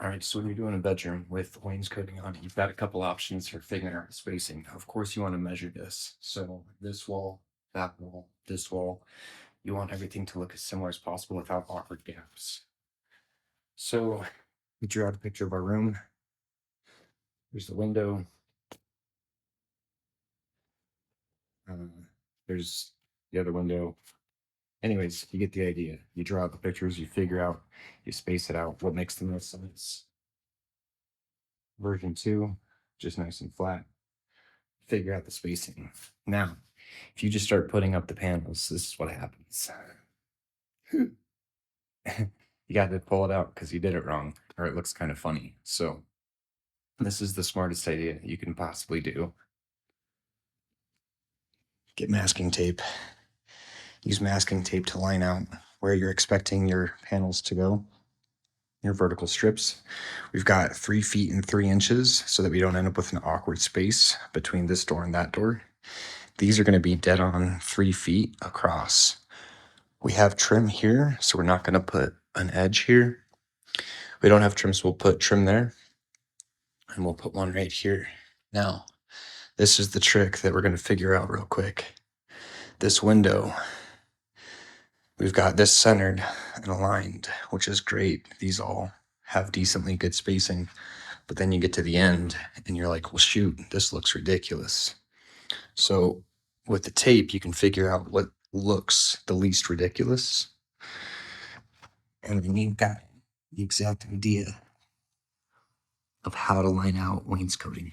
All right, so when you're doing a bedroom with wainscoting on it, you've got a couple options for figuring out the spacing. Of course, you want to measure this. So this wall, that wall, this wall, you want everything to look as similar as possible without awkward gaps. So we drew out a picture of our room. There's the window. Uh, there's the other window. Anyways, you get the idea. You draw out the pictures, you figure out, you space it out, what makes the most sense. Version 2, just nice and flat. Figure out the spacing. Now, if you just start putting up the panels, this is what happens. You got to pull it out because you did it wrong, or it looks kind of funny. So this is the smartest idea you can possibly do. Get masking tape. Use masking tape to line out where you're expecting your panels to go, your vertical strips. We've got 3 feet and 3 inches so that we don't end up with an awkward space between this door and that door. These are going to be dead on 3 feet across. We have trim here, so we're not going to put an edge here. We don't have trim, so we'll put trim there, and we'll put one right here. Now, this is the trick that we're going to figure out real quick. This window, we've got this centered and aligned, which is great. These all have decently good spacing, but then you get to the end and you're like, well, shoot, this looks ridiculous. So with the tape, you can figure out what looks the least ridiculous. And then you've got the exact idea of how to line out wainscoting.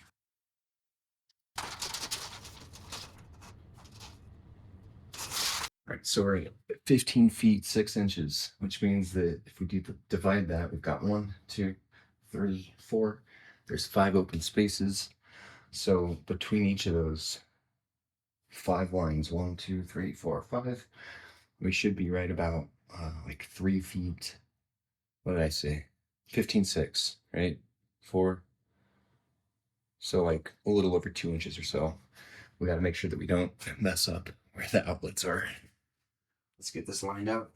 All right, so we're at 15 feet 6 inches, which means that if we divide that, we've got 1, 2, 3, 4. There's 5 open spaces. So between each of those 5 lines, 1, 2, 3, 4, 5, we should be right about like 3 feet. What did I say? 15.6, right? 4. So like a little over 2 inches or so. We got to make sure that we don't mess up where the outlets are. Let's get this lined out.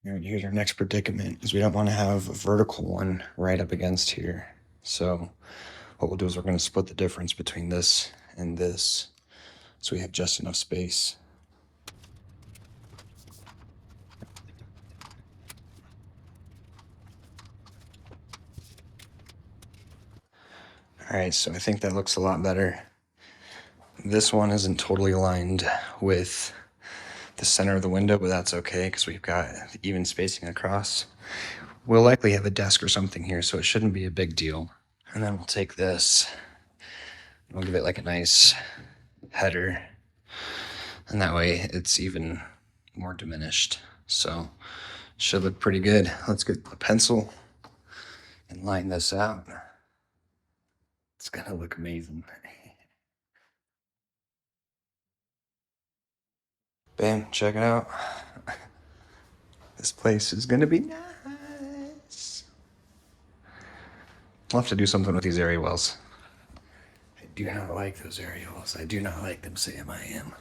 All right, here's our next predicament, is we don't want to have a vertical one right up against here. So what we'll do is we're going to split the difference between this and this, so we have just enough space. All right, so I think that looks a lot better. This one isn't totally aligned with the center of the window, but that's okay because we've got even spacing across. We'll likely have a desk or something here, so it shouldn't be a big deal. And then we'll take this, we'll give it like a nice header, and that way it's even more diminished. So should look pretty good. Let's get a pencil and line this out. It's gonna look amazing. Bam, check it out. This place is gonna be nice. I'll have to do something with these area wells. I do not like those area wells. I do not like them, Sam. I am.